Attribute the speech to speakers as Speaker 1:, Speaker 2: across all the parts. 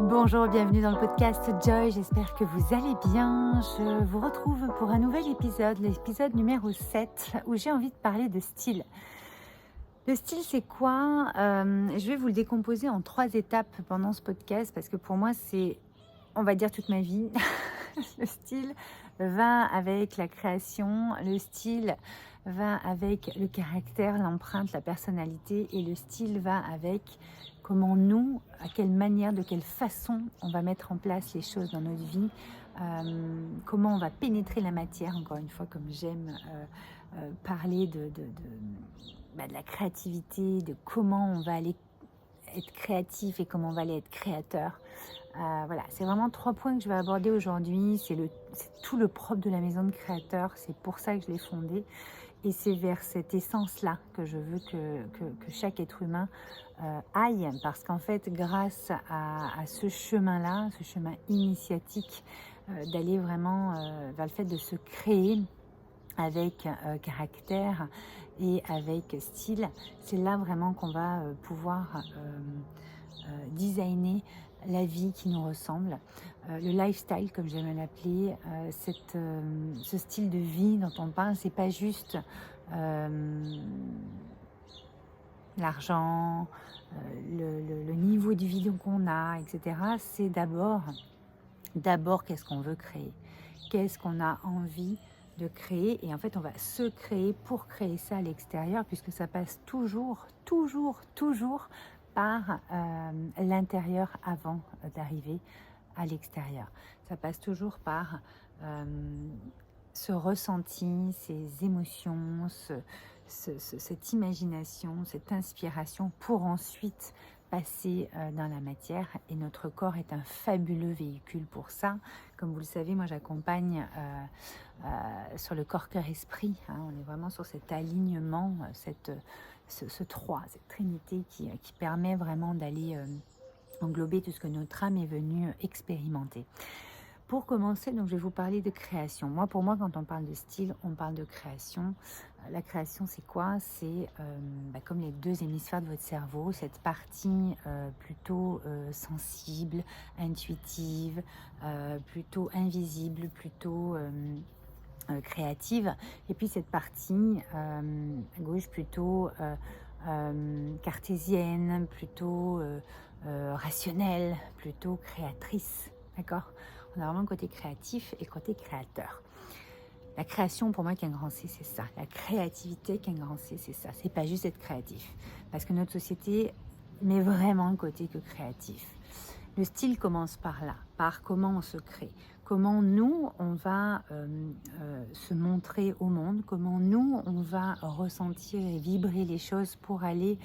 Speaker 1: Bonjour, bienvenue dans le podcast Joy, j'espère que vous allez bien. Je vous retrouve pour un nouvel épisode, l'épisode numéro 7, où j'ai envie de parler de style. Le style, c'est quoi? Je vais vous le décomposer en 3 étapes pendant ce podcast, parce que pour moi, c'est, on va dire, toute ma vie. Le style va avec la création, le style va avec le caractère, l'empreinte, la personnalité, et le style va avec comment nous, à quelle manière, de quelle façon on va mettre en place les choses dans notre vie, comment on va pénétrer la matière, encore une fois, comme j'aime parler de la créativité, de comment on va aller être créatif et comment on va aller être créateur. Voilà, c'est vraiment 3 points que je vais aborder aujourd'hui. C'est tout le propre de la maison de créateur. C'est pour ça que je l'ai fondée. Et c'est vers cette essence-là que je veux que chaque être humain aille. Parce qu'en fait, grâce à ce chemin-là, ce chemin initiatique, d'aller vraiment vers le fait de se créer avec caractère et avec style, c'est là vraiment qu'on va pouvoir designer la vie qui nous ressemble, le lifestyle comme j'aime l'appeler, ce style de vie dont on parle, c'est pas juste l'argent, le niveau de vie qu'on a, etc. C'est d'abord qu'est-ce qu'on veut créer, qu'est-ce qu'on a envie de créer, et en fait on va se créer pour créer ça à l'extérieur, puisque ça passe toujours par l'intérieur avant d'arriver à l'extérieur. Ça passe toujours par ce ressenti, ces émotions, cette imagination, cette inspiration, pour ensuite passer dans la matière, et notre corps est un fabuleux véhicule pour ça. Comme vous le savez, moi j'accompagne sur le corps-cœur-esprit, hein, on est vraiment sur cet alignement, ce 3, cette trinité qui permet vraiment d'aller englober tout ce que notre âme est venue expérimenter. Pour commencer, donc, je vais vous parler de création. Pour moi, quand on parle de style, on parle de création. La création, c'est quoi? C'est comme les 2 hémisphères de votre cerveau, cette partie plutôt sensible, intuitive, plutôt invisible, plutôt créative. Et puis cette partie à gauche, plutôt cartésienne, plutôt rationnelle, plutôt créatrice. D'accord? On a vraiment le côté créatif et côté créateur. La création, pour moi, qu'un grand C, c'est ça. La créativité, qu'un grand C, c'est ça. C'est pas juste être créatif. Parce que notre société met vraiment le côté que créatif. Le style commence par là, par comment on se crée, comment nous, on va se montrer au monde, comment nous, on va ressentir et vibrer les choses pour aller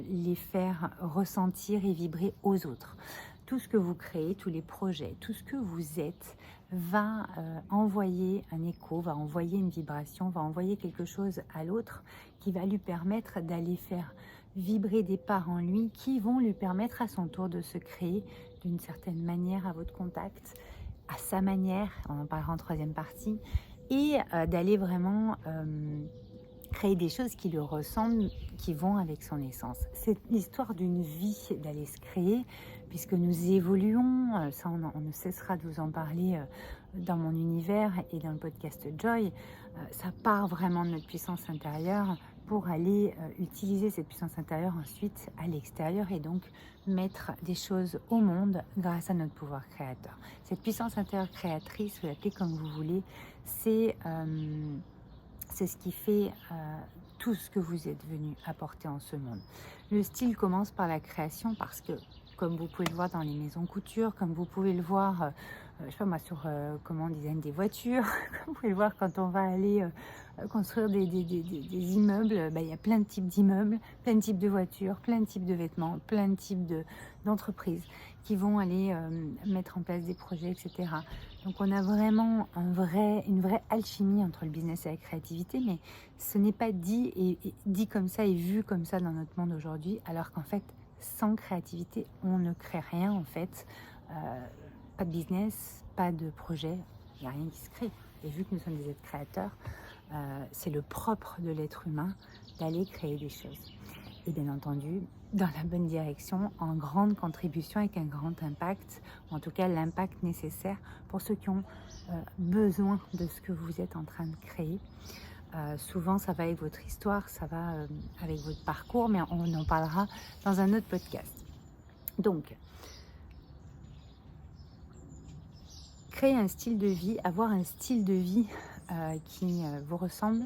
Speaker 1: les faire ressentir et vibrer aux autres. Tout ce que vous créez, tous les projets, tout ce que vous êtes va envoyer un écho, va envoyer une vibration, va envoyer quelque chose à l'autre qui va lui permettre d'aller faire vibrer des parts en lui qui vont lui permettre à son tour de se créer d'une certaine manière à votre contact, à sa manière, on en parlera en 3e partie, et d'aller vraiment créer des choses qui lui ressemblent, qui vont avec son essence. C'est l'histoire d'une vie d'aller se créer, puisque nous évoluons, ça on ne cessera de vous en parler dans mon univers et dans le podcast Joy. Ça part vraiment de notre puissance intérieure pour aller utiliser cette puissance intérieure ensuite à l'extérieur, et donc mettre des choses au monde grâce à notre pouvoir créateur. Cette puissance intérieure créatrice, vous l'appelez comme vous voulez, c'est ce qui fait tout ce que vous êtes venu apporter en ce monde. Le style commence par la création, parce que, comme vous pouvez le voir dans les maisons couture, comme vous pouvez le voir je sais pas moi, sur comment on design des voitures, comme vous pouvez le voir quand on va aller construire des immeubles, il y a plein de types d'immeubles, plein de types de voitures, plein de types de vêtements, plein de types d'entreprises qui vont aller mettre en place des projets, etc. Donc on a vraiment une vraie alchimie entre le business et la créativité, mais ce n'est pas dit comme ça et vu comme ça dans notre monde aujourd'hui, alors qu'en fait, sans créativité, on ne crée rien en fait. Pas de business, pas de projet, il n'y a rien qui se crée. Et vu que nous sommes des êtres créateurs, c'est le propre de l'être humain d'aller créer des choses. et bien entendu dans la bonne direction, en grande contribution avec un grand impact, ou en tout cas l'impact nécessaire pour ceux qui ont besoin de ce que vous êtes en train de créer. Souvent ça va avec votre histoire, ça va avec votre parcours, mais on en parlera dans un autre podcast. Donc, créer un style de vie, avoir un style de vie qui vous ressemble,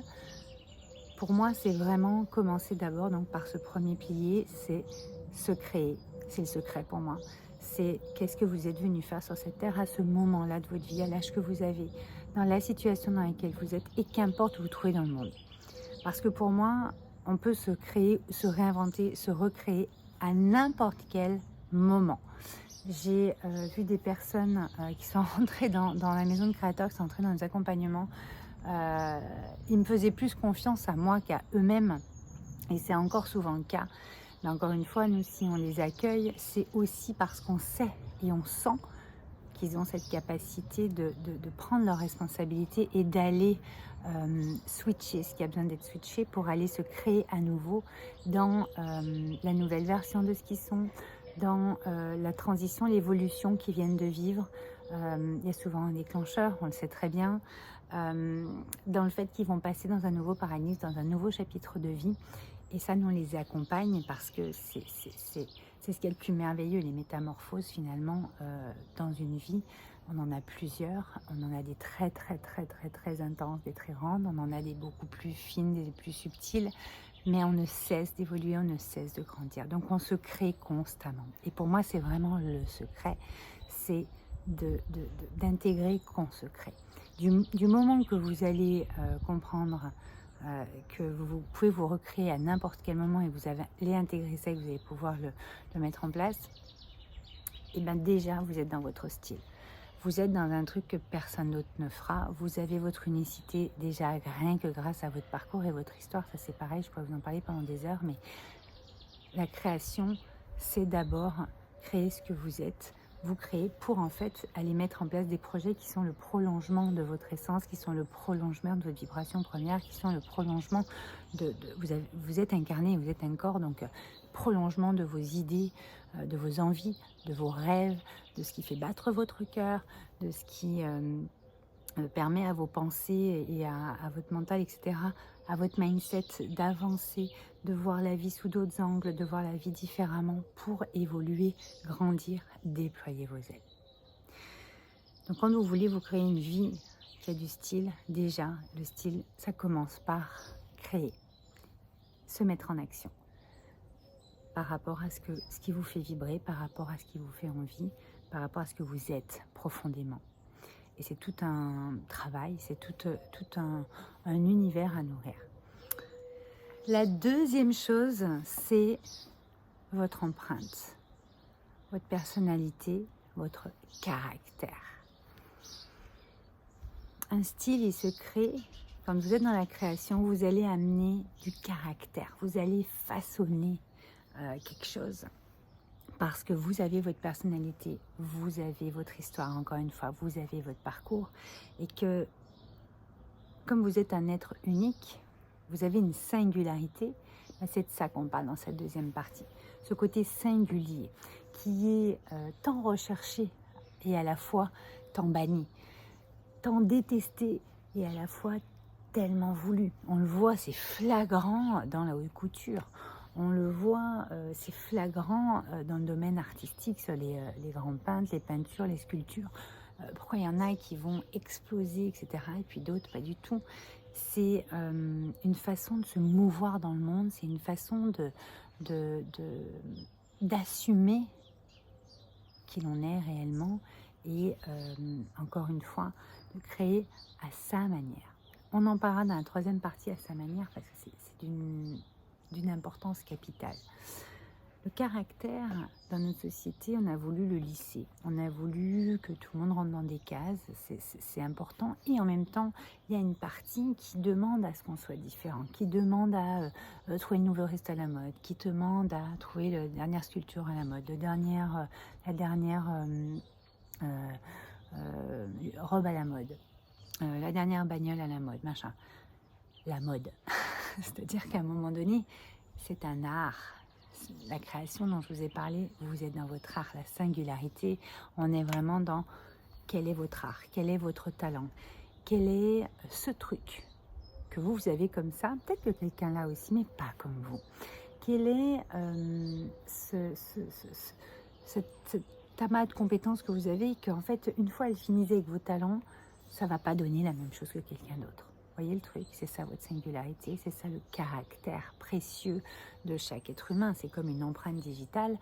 Speaker 1: pour moi, c'est vraiment commencer d'abord donc par ce premier pilier, c'est se créer. C'est le secret pour moi. C'est qu'est-ce que vous êtes venu faire sur cette terre à ce moment-là de votre vie, à l'âge que vous avez, dans la situation dans laquelle vous êtes et qu'importe où vous trouvez dans le monde. Parce que pour moi, on peut se créer, se réinventer, se recréer à n'importe quel moment. J'ai vu des personnes qui sont rentrées dans la maison de créateurs, qui sont entrées dans des accompagnements. Ils me faisaient plus confiance à moi qu'à eux-mêmes. Et c'est encore souvent le cas. Mais encore une fois, nous, si on les accueille, c'est aussi parce qu'on sait et on sent qu'ils ont cette capacité de prendre leurs responsabilités et d'aller switcher ce qui a besoin d'être switché pour aller se créer à nouveau dans la nouvelle version de ce qu'ils sont, dans la transition, l'évolution qu'ils viennent de vivre. Il y a souvent un déclencheur, on le sait très bien, dans le fait qu'ils vont passer dans un nouveau paradigme, dans un nouveau chapitre de vie. Et ça, nous, on les accompagne parce que c'est ce qui est le plus merveilleux, les métamorphoses finalement dans une vie. On en a plusieurs, on en a des très très très très très intenses, des très grandes, on en a des beaucoup plus fines, des plus subtiles, mais on ne cesse d'évoluer, on ne cesse de grandir. Donc on se crée constamment. Et pour moi, c'est vraiment le secret, c'est d'intégrer qu'on se crée. Du moment que vous allez comprendre que vous pouvez vous recréer à n'importe quel moment et vous allez intégrer ça et que vous allez pouvoir le mettre en place, et bien déjà vous êtes dans votre style. Vous êtes dans un truc que personne d'autre ne fera. Vous avez votre unicité déjà rien que grâce à votre parcours et votre histoire. Ça c'est pareil, je pourrais vous en parler pendant des heures, mais la création, c'est d'abord créer ce que vous êtes. Vous créez pour en fait aller mettre en place des projets qui sont le prolongement de votre essence, qui sont le prolongement de votre vibration première, qui sont le prolongement vous êtes incarné, vous êtes un corps, donc prolongement de vos idées, de vos envies, de vos rêves, de ce qui fait battre votre cœur, de ce qui permet à vos pensées et à votre mental, etc., à votre mindset d'avancer, de voir la vie sous d'autres angles, de voir la vie différemment pour évoluer, grandir, déployer vos ailes. Donc quand vous voulez vous créer une vie qui a du style, déjà, le style, ça commence par créer, se mettre en action par rapport à ce qui vous fait vibrer, par rapport à ce qui vous fait envie, par rapport à ce que vous êtes profondément. Et c'est tout un travail, c'est tout un univers à nourrir. La deuxième chose, c'est votre empreinte, votre personnalité, votre caractère. Un style, il se crée, quand vous êtes dans la création, vous allez amener du caractère, vous allez façonner quelque chose. Parce que vous avez votre personnalité, vous avez votre histoire, encore une fois, vous avez votre parcours. Et que, comme vous êtes un être unique, vous avez une singularité, c'est de ça qu'on parle dans cette deuxième partie. Ce côté singulier, qui est tant recherché et à la fois tant banni, tant détesté et à la fois tellement voulu. On le voit, c'est flagrant dans la haute couture. On le voit, c'est flagrant dans le domaine artistique, sur les grands peintres, les peintures, les sculptures. Pourquoi il y en a qui vont exploser, etc. et puis d'autres pas du tout. C'est une façon de se mouvoir dans le monde, c'est une façon d'assumer qui l'on est réellement et encore une fois, de créer à sa manière. On en parlera dans la troisième partie à sa manière parce que c'est d'une importance capitale. Le caractère, dans notre société, on a voulu le lisser. On a voulu que tout le monde rentre dans des cases, c'est important. Et en même temps, il y a une partie qui demande à ce qu'on soit différent, qui demande à trouver une nouvelle reste à la mode, qui demande à trouver la dernière sculpture à la mode, la dernière robe à la mode, la dernière bagnole à la mode, machin. La mode. C'est-à-dire qu'à un moment donné, c'est un art. La création dont je vous ai parlé, vous êtes dans votre art, la singularité. On est vraiment dans quel est votre art, quel est votre talent, quel est ce truc que vous avez comme ça, peut-être que quelqu'un l'a aussi, mais pas comme vous. Quel est cet amas de compétences que vous avez et qu'en fait, une fois finissez avec vos talents, ça ne va pas donner la même chose que quelqu'un d'autre. Voyez le truc, c'est ça votre singularité, c'est ça le caractère précieux de chaque être humain. C'est comme une empreinte digitale,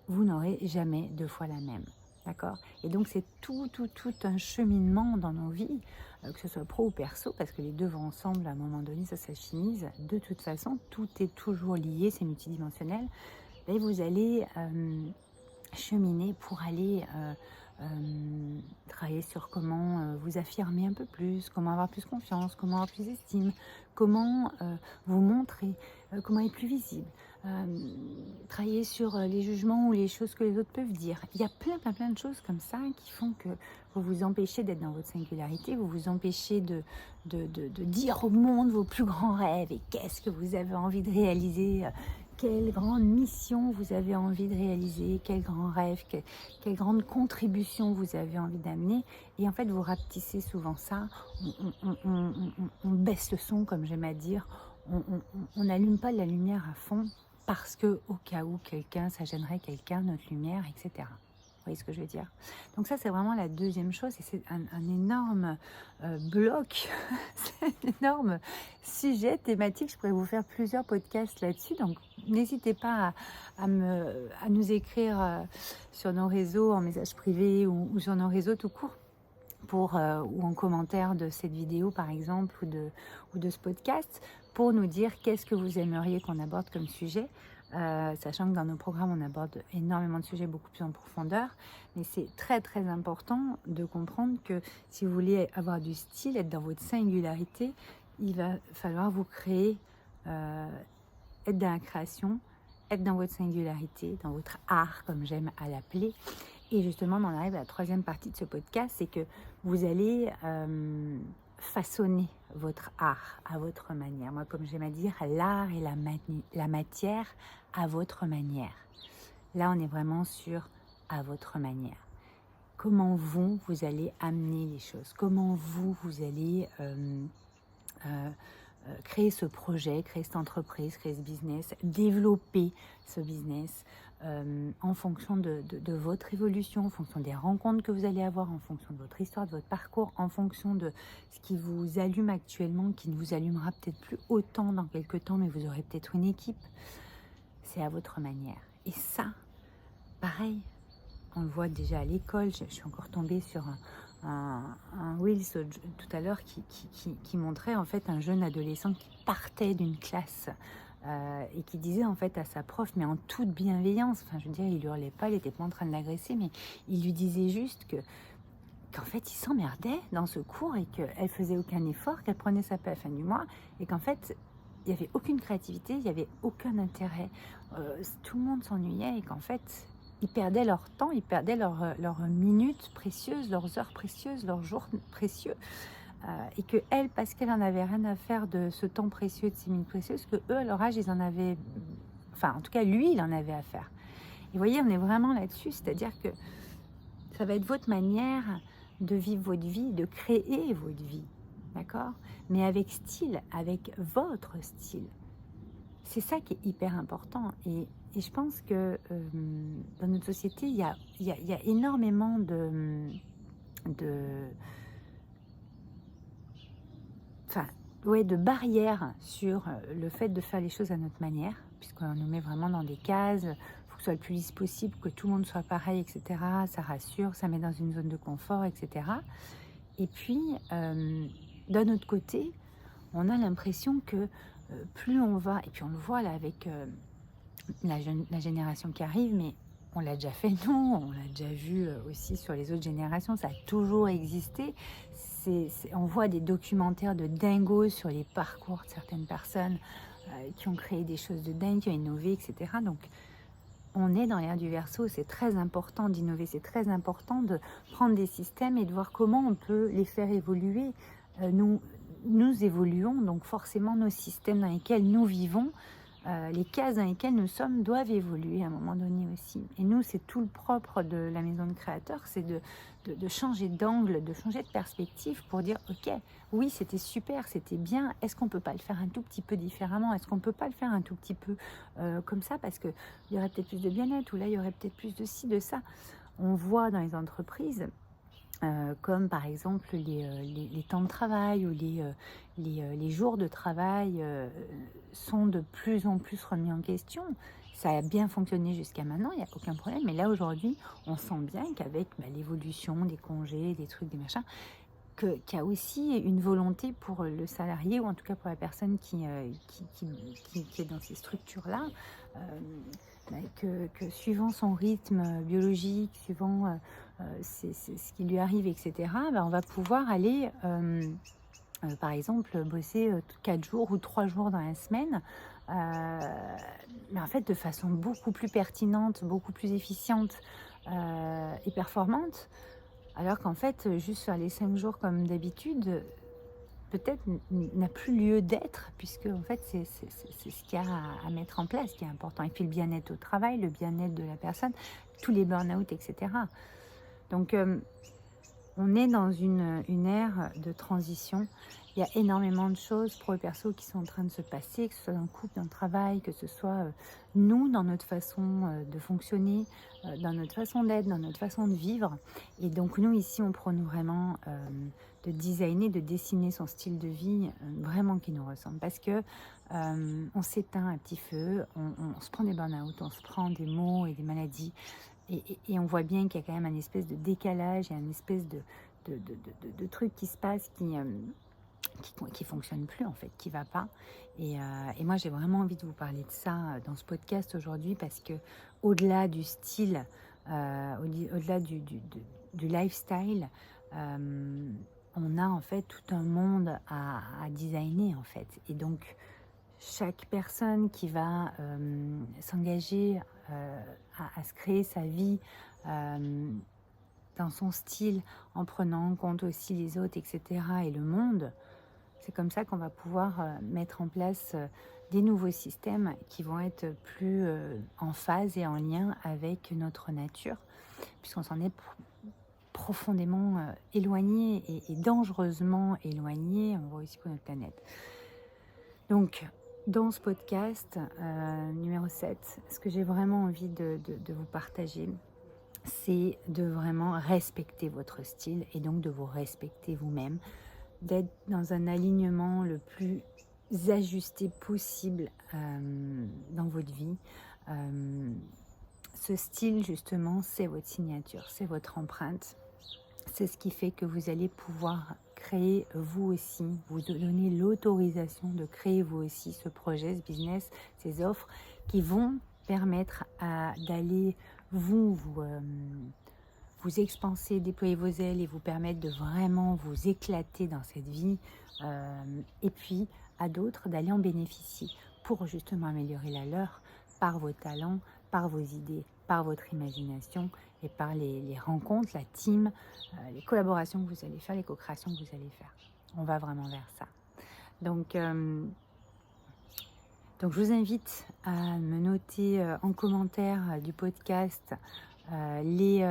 Speaker 1: vous n'aurez jamais deux fois la même. D'accord? Et donc c'est tout un cheminement dans nos vies, que ce soit pro ou perso, parce que les deux vont ensemble, à un moment donné, ça s'achemine. De toute façon, tout est toujours lié, c'est multidimensionnel. Et vous allez cheminer pour aller travailler sur comment vous affirmer un peu plus, comment avoir plus confiance, comment avoir plus d'estime, comment vous montrer, comment être plus visible, travailler sur les jugements ou les choses que les autres peuvent dire. Il y a plein de choses comme ça qui font que vous vous empêchez d'être dans votre singularité, vous vous empêchez de dire au monde vos plus grands rêves et qu'est-ce que vous avez envie de réaliser, quelle grande mission vous avez envie de réaliser, quel grand rêve, quelle grande contribution vous avez envie d'amener. Et en fait, vous rapetissez souvent ça, on baisse le son, comme j'aime à dire, on n'allume pas la lumière à fond parce que au cas où ça gênerait quelqu'un, notre lumière, etc. Vous voyez ce que je veux dire? Donc ça, c'est vraiment la deuxième chose et c'est un énorme bloc, c'est un énorme sujet thématique. Je pourrais vous faire plusieurs podcasts là-dessus. Donc n'hésitez pas à nous écrire sur nos réseaux, en message privé ou sur nos réseaux tout court. Ou en commentaire de cette vidéo par exemple ou de ce podcast pour nous dire qu'est-ce que vous aimeriez qu'on aborde comme sujet, sachant que dans nos programmes on aborde énormément de sujets beaucoup plus en profondeur, mais c'est très important de comprendre que si vous voulez avoir du style, être dans votre singularité, il va falloir vous créer, être dans la création, être dans votre singularité, dans votre art comme j'aime à l'appeler. Et justement, on arrive à la troisième partie de ce podcast, c'est que vous allez façonner votre art à votre manière. Moi, comme j'aime à dire, l'art et la matière à votre manière. Là, on est vraiment sur à votre manière. Comment vous allez amener les choses? Comment vous allez créer ce projet, créer cette entreprise, créer ce business, développer ce business en fonction de votre évolution, en fonction des rencontres que vous allez avoir, en fonction de votre histoire, de votre parcours, en fonction de ce qui vous allume actuellement, qui ne vous allumera peut-être plus autant dans quelques temps, mais vous aurez peut-être une équipe. C'est à votre manière. Et ça, pareil, on le voit déjà à l'école. Je suis encore tombée sur un Reels tout à l'heure qui montrait en fait un jeune adolescent qui partait d'une classe et qui disait en fait à sa prof, mais en toute bienveillance, enfin je veux dire, il hurlait pas, il n'était pas en train de l'agresser, mais il lui disait juste qu'en fait il s'emmerdait dans ce cours et qu'elle faisait aucun effort, qu'elle prenait sa paie à la fin du mois et qu'en fait il n'y avait aucune créativité, il n'y avait aucun intérêt, tout le monde s'ennuyait et qu'en fait ils perdaient leur temps, ils perdaient leurs minutes précieuses, leurs heures précieuses, leurs jours précieux. Et que elle, parce qu'elle en avait rien à faire de ce temps précieux, de ces minutes précieuses, que eux, à leur âge, ils en avaient... Enfin, en tout cas, lui, il en avait à faire. Et vous voyez, on est vraiment là-dessus. C'est-à-dire que ça va être votre manière de vivre votre vie, de créer votre vie. D'accord? Mais avec style, avec votre style. C'est ça qui est hyper important. Et je pense que dans notre société, il y a énormément de barrières sur le fait de faire les choses à notre manière, puisqu'on nous met vraiment dans des cases, il faut que ce soit le plus lisse possible, que tout le monde soit pareil, etc. Ça rassure, ça met dans une zone de confort, etc. Et puis, d'un autre côté, on a l'impression que plus on va, et puis on le voit là avec la génération qui arrive, mais on l'a déjà fait nous, on l'a déjà vu aussi sur les autres générations, ça a toujours existé. On voit des documentaires de dingos sur les parcours de certaines personnes qui ont créé des choses de dingue, qui ont innové, etc. Donc on est dans l'ère du Verseau, c'est très important d'innover, c'est très important de prendre des systèmes et de voir comment on peut les faire évoluer. Nous évoluons, donc forcément nos systèmes dans lesquels nous vivons les cases dans lesquelles nous sommes doivent évoluer à un moment donné aussi. Et nous, c'est tout le propre de la maison de créateur, c'est de changer d'angle, de changer de perspective pour dire, ok, oui, c'était super, c'était bien, est-ce qu'on ne peut pas le faire un tout petit peu différemment? Est-ce qu'on ne peut pas le faire un tout petit peu comme ça? Parce qu'il y aurait peut-être plus de bien-être, ou là, il y aurait peut-être plus de ci, de ça. On voit dans les entreprises, comme par exemple les temps de travail ou les jours de travail sont de plus en plus remis en question. Ça a bien fonctionné jusqu'à maintenant, il n'y a aucun problème. Mais là, aujourd'hui, on sent bien qu'avec l'évolution des congés, des trucs, des machins, qu'il y a aussi une volonté pour le salarié, ou en tout cas pour la personne qui est dans ces structures-là, que suivant son rythme biologique, suivant ce qui lui arrive, etc., on va pouvoir aller, par exemple, bosser 4 jours ou 3 jours dans la semaine, mais en fait de façon beaucoup plus pertinente, beaucoup plus efficiente et performante, alors qu'en fait, juste faire les 5 jours comme d'habitude, peut-être n'a plus lieu d'être, puisque en fait c'est ce qu'il y a à mettre en place qui est important. Et puis le bien-être au travail, le bien-être de la personne, tous les burn-out, etc. Donc on est dans une ère de transition. Il y a énormément de choses pro et perso qui sont en train de se passer, que ce soit dans le couple, dans le travail, que ce soit nous, dans notre façon de fonctionner, dans notre façon d'être, dans notre façon de vivre. Et donc nous, ici, on prône vraiment de designer, de dessiner son style de vie vraiment qui nous ressemble. Parce que on s'éteint un petit feu, on se prend des burn-out, on se prend des maux et des maladies. Et on voit bien qu'il y a quand même un espèce de décalage et un espèce de truc qui se passe qui fonctionne plus en fait, qui va pas. Et moi j'ai vraiment envie de vous parler de ça dans ce podcast aujourd'hui, parce que au-delà du style, au-delà du lifestyle, on a en fait tout un monde à designer en fait. Et donc chaque personne qui va s'engager à se créer sa vie dans son style, en prenant en compte aussi les autres, etc., et le monde, c'est comme ça qu'on va pouvoir mettre en place des nouveaux systèmes qui vont être plus en phase et en lien avec notre nature, puisqu'on s'en est profondément éloigné et dangereusement éloigné, on voit aussi pour notre planète. Donc, dans ce podcast numéro 7, ce que j'ai vraiment envie de vous partager, c'est de vraiment respecter votre style et donc de vous respecter vous-même, d'être dans un alignement le plus ajusté possible dans votre vie. Ce style, justement, c'est votre signature, c'est votre empreinte. C'est ce qui fait que vous allez pouvoir créer vous aussi, vous donner l'autorisation de créer vous aussi ce projet, ce business, ces offres qui vont permettre d'aller vous expanser, déployer vos ailes et vous permettre de vraiment vous éclater dans cette vie, et puis à d'autres d'aller en bénéficier pour justement améliorer la leur par vos talents, par vos idées, par votre imagination et par les rencontres, la team, les collaborations que vous allez faire, les co-créations que vous allez faire. On va vraiment vers ça. Donc je vous invite à me noter en commentaire du podcast les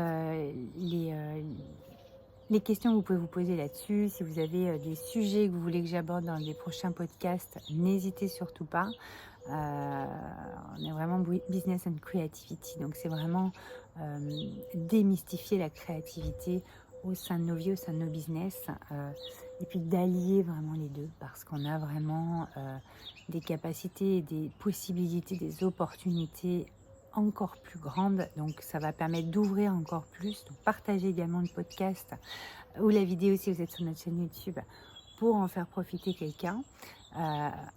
Speaker 1: questions que vous pouvez vous poser là-dessus. Si vous avez des sujets que vous voulez que j'aborde dans les prochains podcasts, n'hésitez surtout pas. On est vraiment business and creativity, donc c'est vraiment démystifier la créativité au sein de nos vies, au sein de nos business, et puis d'allier vraiment les deux, parce qu'on a vraiment des capacités, des possibilités, des opportunités encore plus grande, donc ça va permettre d'ouvrir encore plus. Donc partagez également le podcast ou la vidéo si vous êtes sur notre chaîne YouTube pour en faire profiter quelqu'un.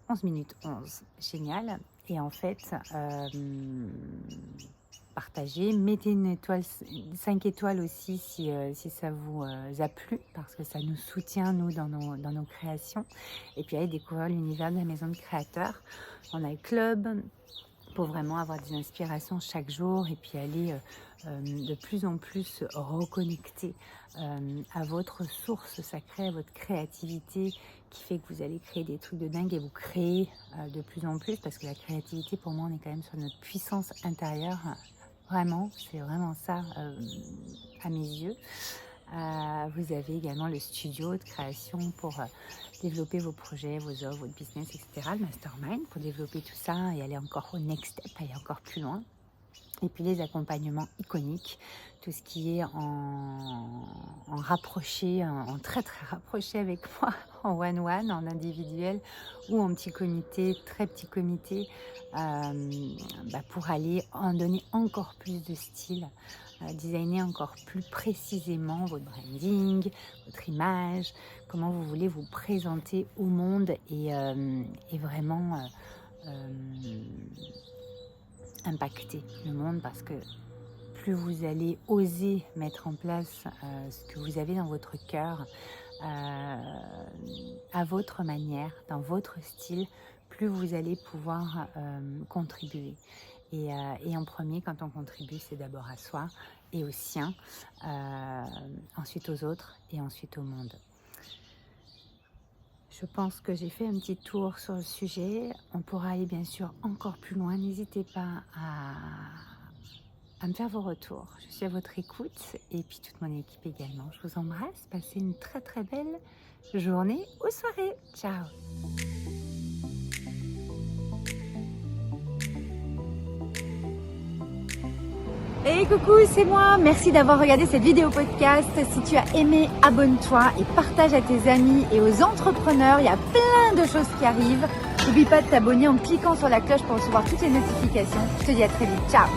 Speaker 1: 11 minutes 11, génial. Et en fait, partagez, mettez une étoile, 5 étoiles aussi si ça vous a plu, parce que ça nous soutient nous dans nos créations. Et puis allez découvrir l'univers de la maison de créateurs. On a le club pour vraiment avoir des inspirations chaque jour et puis aller de plus en plus reconnecter à votre source sacrée, à votre créativité qui fait que vous allez créer des trucs de dingue et vous créez de plus en plus, parce que la créativité, pour moi, on est quand même sur notre puissance intérieure. Vraiment, c'est vraiment ça à mes yeux. Vous avez également le studio de création pour développer vos projets, vos offres, votre business, etc. Le mastermind pour développer tout ça et aller encore au next step, aller encore plus loin. Et puis les accompagnements iconiques, tout ce qui est en rapproché, en très très rapproché avec moi, en one-one, en individuel ou en petit comité, très petit comité, pour aller en donner encore plus de style, designer encore plus précisément votre branding, votre image, comment vous voulez vous présenter au monde et vraiment impacter le monde, parce que plus vous allez oser mettre en place ce que vous avez dans votre cœur, à votre manière, dans votre style, plus vous allez pouvoir contribuer. Et en premier, quand on contribue, c'est d'abord à soi et aux siens, ensuite aux autres et ensuite au monde. Je pense que j'ai fait un petit tour sur le sujet. On pourra aller bien sûr encore plus loin. N'hésitez pas à me faire vos retours. Je suis à votre écoute et puis toute mon équipe également. Je vous embrasse. Passez une très très belle journée ou soirée. Ciao. Hey coucou, c'est moi, merci d'avoir regardé cette vidéo podcast. Si tu as aimé, abonne-toi et partage à tes amis et aux entrepreneurs. Il y a plein de choses qui arrivent. N'oublie pas de t'abonner en cliquant sur la cloche pour recevoir toutes les notifications. Je te dis à très vite, ciao.